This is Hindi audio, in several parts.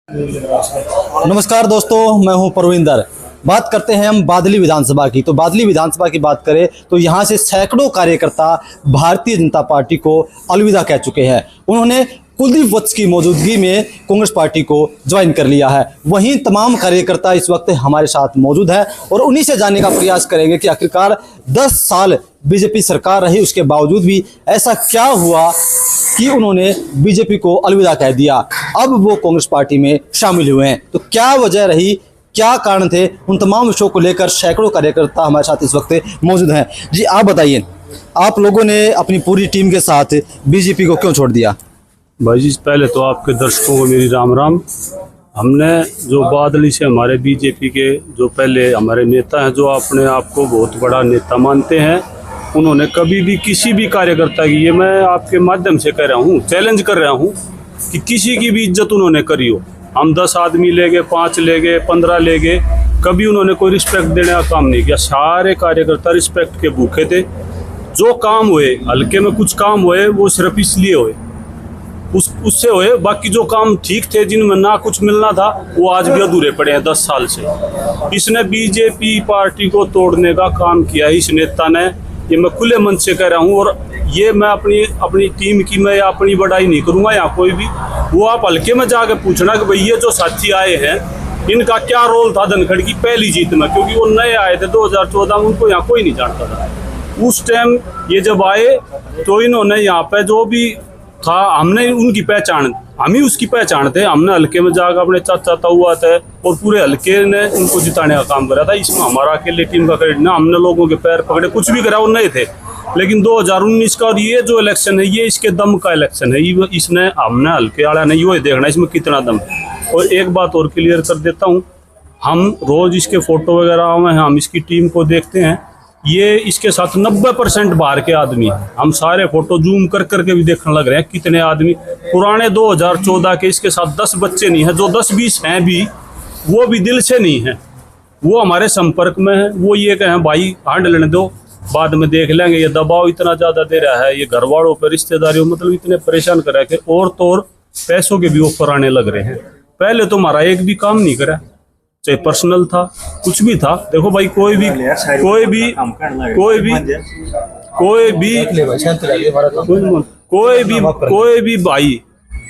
नमस्कार दोस्तों, मैं हूं परविंदर। बात करते हैं हम बादली विधानसभा की। तो बादली विधानसभा की बात करें तो यहां से सैकड़ों कार्यकर्ता भारतीय जनता पार्टी को अलविदा कह चुके हैं। उन्होंने कुलदीप वत्स की मौजूदगी में कांग्रेस पार्टी को ज्वाइन कर लिया है। वहीं तमाम कार्यकर्ता इस वक्त हमारे साथ मौजूद हैं और उन्हीं से जानने का प्रयास करेंगे कि आखिरकार 10 साल बीजेपी सरकार रही, उसके बावजूद भी ऐसा क्या हुआ कि उन्होंने बीजेपी को अलविदा कह दिया। अब वो कांग्रेस पार्टी में शामिल हुए हैं, तो क्या वजह रही, क्या कारण थे, उन तमाम विषयों को लेकर सैकड़ों कार्यकर्ता हमारे साथ इस वक्त मौजूद हैं। जी आप बताइए, आप लोगों ने अपनी पूरी टीम के साथ बीजेपी को क्यों छोड़ दिया? भाई जी, पहले तो आपके दर्शकों को मेरी राम राम। हमने जो बादली से हमारे बीजेपी के जो पहले हमारे नेता हैं, जो अपने आप को बहुत बड़ा नेता मानते हैं, उन्होंने कभी भी किसी भी कार्यकर्ता की, ये मैं आपके माध्यम से कह रहा हूँ, चैलेंज कर रहा हूँ कि किसी की भी इज्जत उन्होंने करी हो। हम 10 आदमी ले गए, 5 ले गए, 15 ले गए, कभी उन्होंने कोई रिस्पेक्ट देने का काम नहीं किया। सारे कार्यकर्ता रिस्पेक्ट के भूखे थे। जो काम हुए, हल्के में कुछ काम हुए, वो सिर्फ इसलिए हुए, उससे हुए। बाकी जो काम ठीक थे, जिनमें ना कुछ मिलना था, वो आज भी अधूरे पड़े हैं 10 साल से। इसने बीजेपी पार्टी को तोड़ने का काम किया है इस नेता ने। ये मैं खुले मन से कह रहा हूँ। और ये मैं अपनी टीम की मैं अपनी बड़ाई नहीं करूँगा यहाँ कोई भी। वो आप हल्के में जाके पूछना कि भाई ये जो साथी आए हैं, इनका क्या रोल था धनखड़ की पहली जीत में, क्योंकि वो नए आए थे 2014 में, उनको यहाँ कोई नहीं जानता था। उस टाइम ये जब आए तो इन्होंने यहाँ पे जो भी था, हमने उनकी पहचान, हम ही उसकी पहचान थे। हमने हल्के में जाकर अपने चाचा ताऊ थे और पूरे हल्के ने उनको जिताने का काम करा था। इसमें हमारा अकेले टीम का क्रेडिट ना, हमने लोगों के पैर पकड़े, कुछ भी करा, वो नहीं थे। लेकिन 2019 का और ये जो इलेक्शन है, ये इसके दम का इलेक्शन है। इसने हमने हल्के वाला नहीं, वो देखना इसमें कितना दम है। और एक बात और क्लियर कर देता हूँ, हम रोज इसके फोटो वगैरह आए हैं, हम इसकी टीम को देखते हैं। ये इसके साथ 90% बाहर के आदमी हैं। हम सारे फोटो जूम कर करके भी देखने लग रहे हैं कितने आदमी पुराने 2014 के इसके साथ 10 बच्चे नहीं हैं। जो 10-20 हैं भी, वो भी दिल से नहीं हैं, वो हमारे संपर्क में हैं। वो ये कहें भाई हांड लेने दो, बाद में देख लेंगे। ये दबाव इतना ज़्यादा दे रहा है, ये घर वालों पर, रिश्तेदारियों, मतलब इतने परेशान कर रहा है कि और तो और पैसों के भी ऑफर आने लग रहे हैं। पहले तो हमारा एक भी काम नहीं करा, चाहे पर्सनल था, कुछ भी था। देखो भाई, कोई भी भाई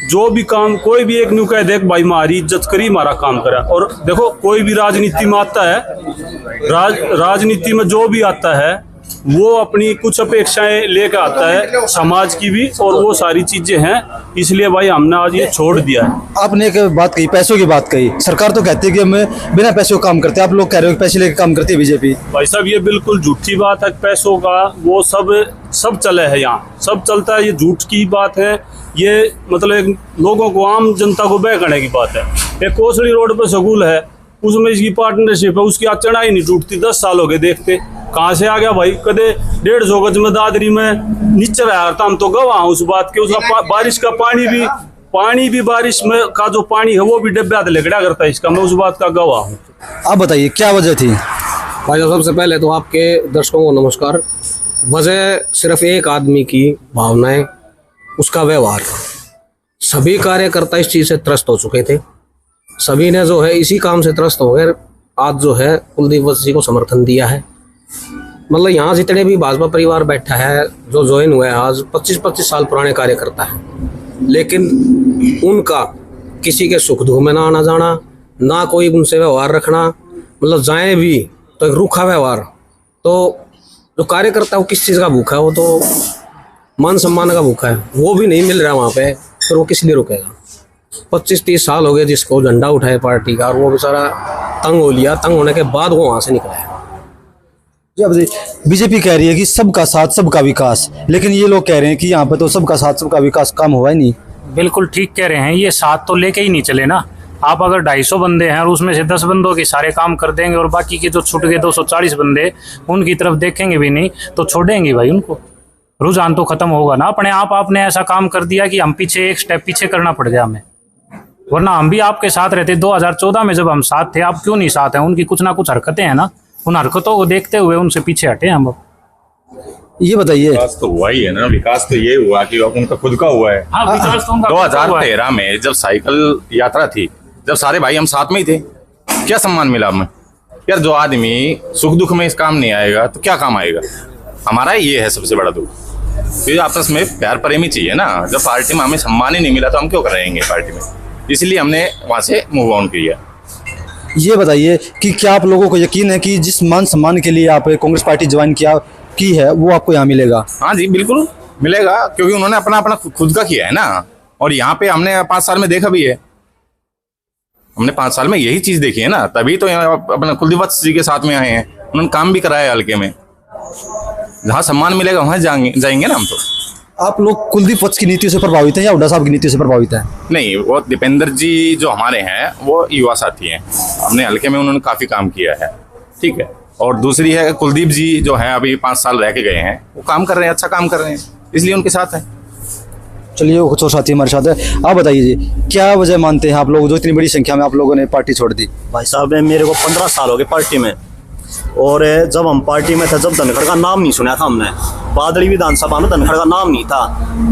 जो भी काम, कोई भी एक न्यू कह देख भाई हमारी इज्जत करी, हमारा काम करा। और देखो, कोई भी राजनीति में आता है, राजनीति में जो भी आता है, वो अपनी कुछ अपेक्षाएं लेकर आता है, समाज की भी, और वो सारी चीजें हैं। इसलिए भाई हमने आज ये छोड़ दिया है। आपने एक बात कही, पैसों की बात कही। सरकार तो कहती है कि हम बिना पैसों काम करते हैं, आप लोग कह रहे हो कि पैसे लेकर काम करती है बीजेपी। भाई साहब, ये बिल्कुल झूठी बात है। पैसों का वो सब चले है, यहाँ सब चलता है, ये झूठ की बात है। ये मतलब लोगों को, आम जनता को बहकाने की बात है। एक कोसड़ी रोड पर स्कूल है, उसमें इसकी पार्टनरशिप है, उसकी आज चढ़ाई नहीं टूटती। 10 साल हो गए देखते, कहाँ से आ गया भाई। कदे 150 गज में दादरी में नीचे रहा था, हम तो गवाह उस बात के। उसका बारिश का पानी भी बारिश में का जो पानी है, वो भी डब्बे हाथ लेकर करता है इसका, मैं उस बात का गवाह हूँ। आप बताइए क्या वजह थी? भाई साहब, सबसे पहले तो आपके दर्शकों को नमस्कार। वजह सिर्फ एक आदमी की भावनाएं, उसका व्यवहार। सभी कार्यकर्ता इस चीज से त्रस्त हो चुके थे। सभी ने जो है इसी काम से त्रस्त हो गए, आज जो है कुलदीप वत्स जी को समर्थन दिया है। मतलब यहाँ जितने भी भाजपा परिवार बैठा है, जो ज्वाइन हुआ है, आज 25-25 साल पुराने कार्यकर्ता हैं। लेकिन उनका किसी के सुख दुख में ना आना जाना, ना कोई उनसे व्यवहार रखना, मतलब जाए भी तो एक रूखा व्यवहार। तो जो कार्यकर्ता वो किस चीज़ का भूखा है, वो तो मान सम्मान का भूखा है। वो भी नहीं मिल रहा वहाँ पे, फिर वो किस लिए रुकेगा। 25-30 साल हो गए जिसको झंडा उठाए पार्टी का, और वो बेचारा तंग हो लिया। तंग होने के बाद वो वहाँ से निकला है। बीजेपी कह रही है कि सबका साथ सबका विकास, लेकिन ये लोग कह रहे हैं कि यहाँ पे तो सबका साथ सबका विकास काम हुआ ही नहीं। बिल्कुल ठीक कह रहे हैं। ये साथ तो लेके ही नहीं चले ना। आप अगर 250 बंदे हैं और उसमें से 10 बंदों के सारे काम कर देंगे और बाकी के जो छूट गए 240 बंदे, उनकी तरफ देखेंगे भी नहीं, तो छोड़ेंगे भाई उनको। रुझान तो खत्म होगा ना। अपने आप आपने ऐसा काम कर दिया कि हम पीछे एक स्टेप पीछे करना पड़ गया हमें। वरना हम भी आपके साथ रहते। 2014 में जब हम साथ थे, आप क्यों नहीं साथ हैं? उनकी कुछ ना कुछ हरकतें हैं ना, उन हरकतों को देखते हुए उनसे पीछे हटे हम। ये बताइए, विकास तो हुआ ही है ना। विकास तो ये हुआ कि उनका खुद का हुआ है। हाँ, विकास तो 2013 में जब साइकिल यात्रा थी, जब सारे भाई हम साथ में ही थे, क्या सम्मान मिला हमें? यार जो आदमी सुख दुख में इस काम नहीं आएगा तो क्या काम आएगा? हमारा ये है सबसे बड़ा दुख। फिर आपस में प्यार प्रेम ही चाहिए ना। जब पार्टी में हमें सम्मान ही नहीं मिला तो हम क्यों रहेंगे पार्टी में? इसलिए हमने वहाँ से मूव ऑन किया। ये बताइए कि क्या आप लोगों को यकीन है कि जिस मान सम्मान के लिए आप कांग्रेस पार्टी ज्वाइन की है वो आपको यहाँ मिलेगा? हाँ जी, बिल्कुल मिलेगा, क्योंकि उन्होंने अपना अपना खुद का किया है ना। और यहाँ पे हमने 5 साल में देखा भी है, हमने 5 साल में यही चीज देखी है ना, तभी तो अपना कुलदीप वत्स जी के साथ में आए हैं। उन्होंने काम भी कराया हल्के में। जहाँ सम्मान मिलेगा वहाँ जाएंगे ना हम तो। आप लोग कुलदीप वत्स की नीतियों से प्रभावित हैं या हुड्डा साहब की नीतियों से प्रभावित हैं? नहीं, वो दीपेंद्र जी जो हमारे हैं वो युवा साथी हैं, हमने हल्के में उन्होंने काफी काम किया है, ठीक है। और दूसरी है कुलदीप जी जो है अभी 5 साल रह के गए हैं, वो काम कर रहे हैं, अच्छा काम कर रहे हैं, इसलिए उनके साथ है। चलिए, वो कुछ और साथी हमारे साथ है। आप बताइए जी, क्या वजह मानते हैं आप लोग जो इतनी बड़ी संख्या में आप लोगों ने पार्टी छोड़ दी? भाई साहब मेरे को 15 साल हो गए पार्टी में, और जब हम पार्टी में थे जब धनखड़ का नाम नहीं सुना था हमने। बादली विधानसभा में धनखड़ का नाम नहीं था,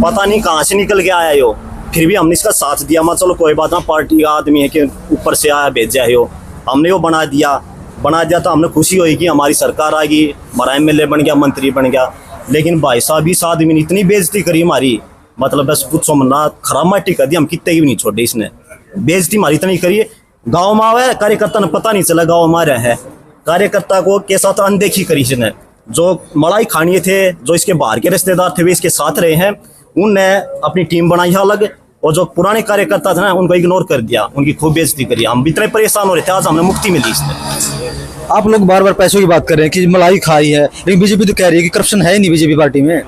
पता नहीं कहाँ से निकल के आया यो। फिर भी हमने इसका साथ दिया। मैं चलो कोई बात ना, पार्टी का आदमी है कि ऊपर से आया भेजा है यो, हमने वो बना दिया तो हमने खुशी हुई कि हमारी सरकार आ गई, हमारा MLA बन गया, मंत्री बन गया। लेकिन भाई साहब इस आदमी ने इतनी बेइज्जती करी हमारी, मतलब बस पूछो मना, खराब माटी कर दी, हम कितने की भी नहीं छोड़े। इसने बेइज्जती हमारी इतनी करी। गाँव में आवे कार्यकर्ता ने पता नहीं चला गाँव हमारे है, कार्यकर्ता को के साथ अनदेखी करी इसने। जो मलाई खानिए थे, जो इसके बाहर के रिश्तेदार थे वे इसके साथ रहे हैं, उनने अपनी टीम बनाई अलग, और जो पुराने कार्यकर्ता थे ना उनको इग्नोर कर दिया, उनकी खूब बेइज्जती करी। हम इतने परेशान हो रहे थे, आज हमने मुक्ति मिली इससे। आप लोग बार बार पैसों की बात कर रहे हैं कि मलाई खाई है, लेकिन बीजेपी तो कह रही है कि करप्शन है ही नहीं बीजेपी पार्टी में।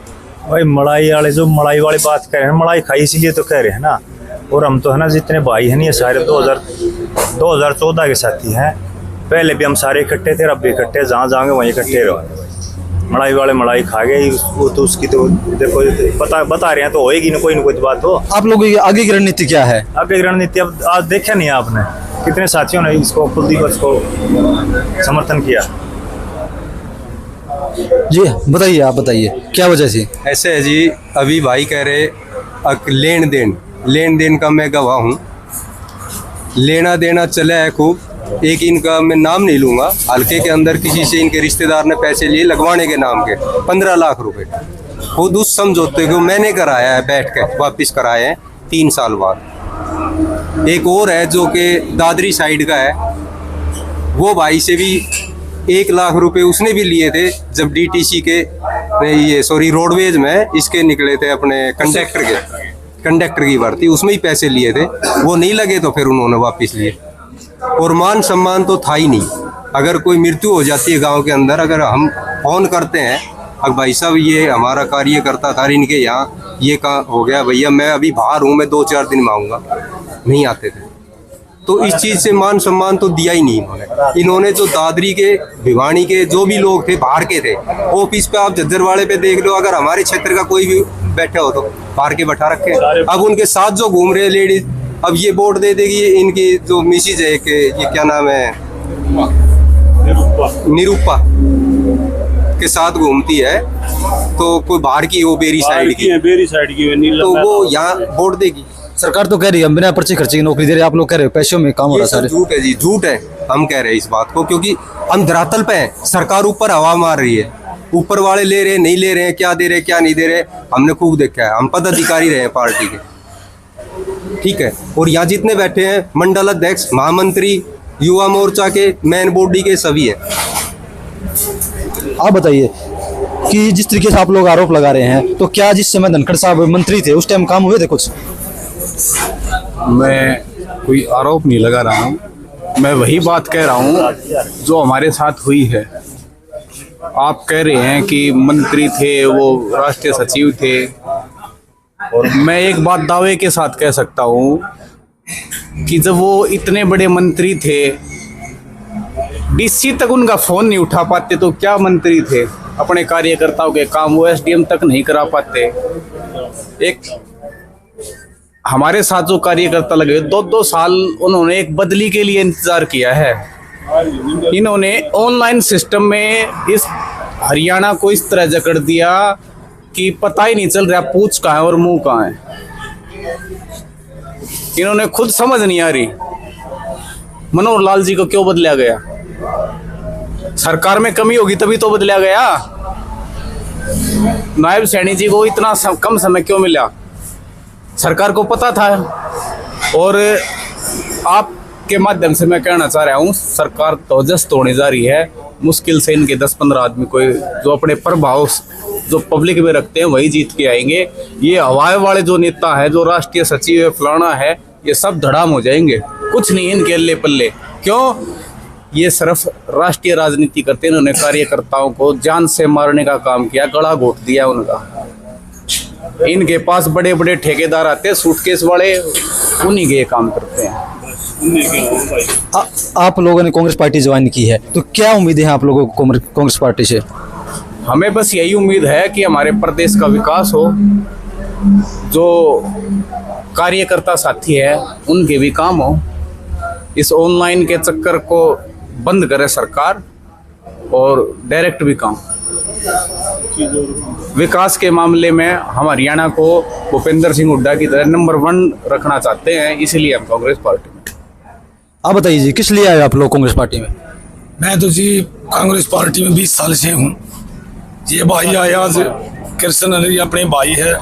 भाई मलाई वाले बात कह रहे हैं, मलाई खाई इसीलिए तो कह रहे हैं ना। और हम तो है ना जितने भाई हैं ये सारे 2014 के साथी हैं। पहले भी हम सारे इकट्ठे थे, अब भी इकट्ठे, जहाँ जाएंगे वहीं इकट्ठे रहो। मलाई वाले मलाई खा गए, वो तो उसकी तो देखो बता रहे हैं तो होएगी ना कोई बात हो। आप लोगों की आगे की रणनीति क्या है? आगे की रणनीति अब आज देखा नहीं आपने, कितने साथियों ने इसको कुलदीप वत्स को समर्थन किया। जी बताइए, आप बताइए क्या वजह से? ऐसे है जी, अभी भाई कह रहे लेन देन का मैं गवाह हूँ। लेना देना चला है खूब। एक इनका मैं नाम नहीं लूँगा, हल्के के अंदर किसी से इनके रिश्तेदार ने पैसे लिए लगवाने के नाम के 15 लाख रुपए। खुद उस समझौते को मैंने कराया है, बैठ के वापस कराए हैं 3 साल बाद। एक और है जो कि दादरी साइड का है, वो भाई से भी 1 लाख रुपए उसने भी लिए थे जब DTC के रोडवेज में इसके निकले थे अपने कंडक्टर की भर्ती, उसमें ही पैसे लिए थे। वो नहीं लगे तो फिर उन्होंने वापस लिए। और मान सम्मान तो था ही नहीं। अगर कोई मृत्यु हो जाती है गांव के अंदर, अगर हम फोन करते हैं, अब भाई साहब ये हमारा कार्यकर्ता था इनके यहाँ, ये कहाँ हो गया भैया, मैं अभी बाहर हूँ, मैं 2-4 दिन में आऊँगा, नहीं आते थे। तो इस चीज़ से मान सम्मान तो दिया ही नहीं इन्होंने। जो दादरी के, भिवानी के जो भी लोग थे बाहर के थे, ऑफिस पे आप झज्जरवाड़े पे देख लो, अगर हमारे क्षेत्र का कोई भी बैठा हो तो बाहर के बैठा रखे। अब उनके साथ जो घूम रहे लेडीज, अब ये वोट दे देगी, इनकी जो मिसिज है कि ये क्या नाम है, निरूपा के साथ घूमती है, तो कोई बाहर की, वो बेरी साइड की, तो वो यहाँ वोट देगी। सरकार तो कह रही है हम बिना पर्ची खर्चे की नौकरी दे रहे हैं, आप लोग कह रहे हो पैसों में काम हो रहा है। सारे झूठ है जी, झूठ है। हम कह रहे हैं इस बात को क्योंकि हम धरातल पे हैं, सरकार ऊपर हवा मार रही है, ऊपर वाले ले रहे हैं, नहीं ले रहे हैं, क्या दे रहे हैं क्या नहीं दे रहे, हमने खूब देखा है। हम पदाधिकारी रहे हैं पार्टी के, ठीक है। और यहाँ जितने बैठे हैं मंडल अध्यक्ष, महामंत्री, युवा मोर्चा के, मेन बॉडी के सभी है। आप बताइए कि जिस तरीके से आप लोग आरोप लगा रहे हैं, तो क्या जिस समय धनखड़ साहब मंत्री थे उस टाइम काम हुए थे कुछ? मैं कोई आरोप नहीं लगा रहा हूँ, मैं वही बात कह रहा हूँ जो हमारे साथ हुई है। आप कह रहे हैं कि मंत्री थे, वो राष्ट्रीय सचिव थे, और मैं एक बात दावे के साथ कह सकता हूँ कि जब वो इतने बड़े मंत्री थे, DC तक उनका फोन नहीं उठा पाते तो क्या मंत्री थे? अपने कार्यकर्ताओं के काम वो SDM तक नहीं करा पाते। एक हमारे साथ जो कार्यकर्ता लगे 2-2 साल उन्होंने एक बदली के लिए इंतजार किया है। इन्होंने ऑनलाइन सिस्टम में इस हरियाणा को इस तरह जकड़ दिया कि पता ही नहीं चल रहा पूंछ कहाँ है और मुंह कहाँ है। इन्होंने खुद समझ नहीं आ रही मनोहर लाल जी को क्यों बदला गया? सरकार में कमी होगी तभी तो बदला गया। नायब सैनी जी को इतना कम समय क्यों मिला? सरकार को पता था। और आपके माध्यम से मैं कहना चाह रहा हूँ, सरकार तो जस्ट होने जा रही है। मुश्किल से इनके 10-15 आदमी कोई जो अपने प्रभाव जो पब्लिक में रखते हैं वही जीत के आएंगे। ये हवाए वाले जो नेता है, जो राष्ट्रीय सचिव है, फलाना है, ये सब धड़ाम हो जाएंगे। कुछ नहीं इनके अल्ले पल्ले। क्यों? ये सिर्फ राष्ट्रीय राजनीति करते हैं। इन्होंने कार्यकर्ताओं को जान से मारने का काम किया, गला घोट दिया उनका। इनके पास बड़े बड़े ठेकेदार आते हैं, सूटकेस वाले, उन्हीं के काम करते हैं। आप लोगों ने कांग्रेस पार्टी ज्वाइन की है, तो क्या उम्मीदें हैं आप लोगों को कांग्रेस पार्टी से? हमें बस यही उम्मीद है कि हमारे प्रदेश का विकास हो, जो कार्यकर्ता साथी है उनके भी काम हो। इस ऑनलाइन के चक्कर को बंद करे सरकार और डायरेक्ट भी काम। विकास के मामले में हम हरियाणा को भूपेंद्र सिंह हुड्डा की तरह नंबर 1 रखना चाहते हैं, इसलिए हम कांग्रेस पार्टी में। आप बताइए जी, किस लिए आए आप लोग कांग्रेस पार्टी में? मैं तो जी कांग्रेस पार्टी में 20 साल से हूँ। ये भाई आया आज, कृष्ण ये अपने भाई है।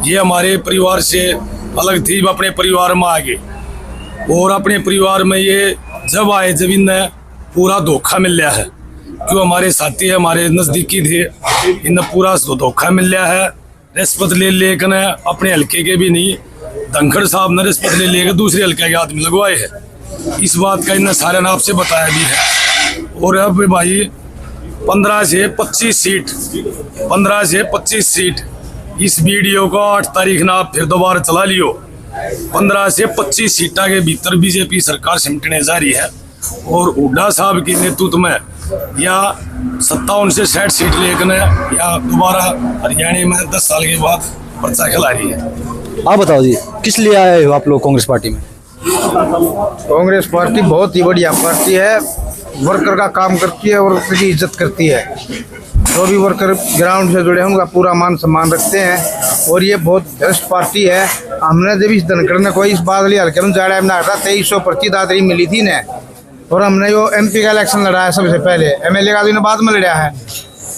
ये हमारे परिवार से अलग थी, अपने परिवार में आ गए। और अपने परिवार में ये जब आए, जब इन्हें पूरा धोखा मिल गया है। क्यों? हमारे साथी है, हमारे नज़दीकी थे, इन्हें पूरा धोखा मिल गया है। रिश्वत ले लेकर अपने हल्के के भी नहीं, धनखड़ साहब ने रिश्वत ले लेकर दूसरे हल्के के आदमी लगवाए हैं। इस बात का इन्हें सारे नाम से बताया भी है। और अब भाई 15 से 25 सीट, 15 से 25 सीट, इस वीडियो को 8 तारीख ना आप फिर दोबारा चला लियो। 15 से 25 सीटा के भीतर बीजेपी सरकार सिमटने जा रही है। और हुड्डा साहब के नेतृत्व में या 57 से 60 सीट लेकर या दोबारा हरियाणा में 10 साल के बाद पर्चा खिला रही है। आप बताओ जी, किस लिए आए हो आप लोग कांग्रेस पार्टी में? कांग्रेस पार्टी बहुत ही बढ़िया पार्टी है, वर्कर का काम करती है और उसकी इज्जत करती है। जो भी वर्कर ग्राउंड से जुड़े हैं उनका पूरा मान सम्मान रखते हैं। और ये बहुत बेस्ट पार्टी है। हमने जब इस धनखड़ ने कोई इस बादली हल्के में जाड़ा में था, 2300 पर्ची दादरी मिली थी ने। और हमने जो MP का इलेक्शन लड़ा है सबसे पहले, MLA का तो बाद में लड़ा है।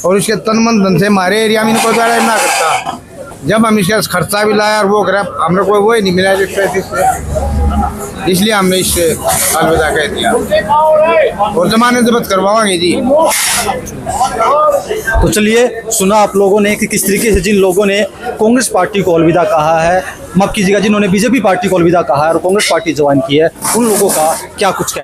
और इसके तन मन धन से हमारे एरिया में कोई जाड़ा ना करता। जब हम इसका खर्चा भी लाया और वो करा, हमने कोई वो ही नहीं मिला 35 से, इसलिए हमने इससे अलविदा कह दिया। और जमाने जब्त करवाएंगे जी। तो चलिए, सुना आप लोगों ने कि किस तरीके से जिन लोगों ने कांग्रेस पार्टी को अलविदा कहा है, माफ कीजिएगा, जिन्होंने बीजेपी पार्टी को अलविदा कहा है और कांग्रेस पार्टी ज्वाइन की है, उन लोगों का क्या कुछ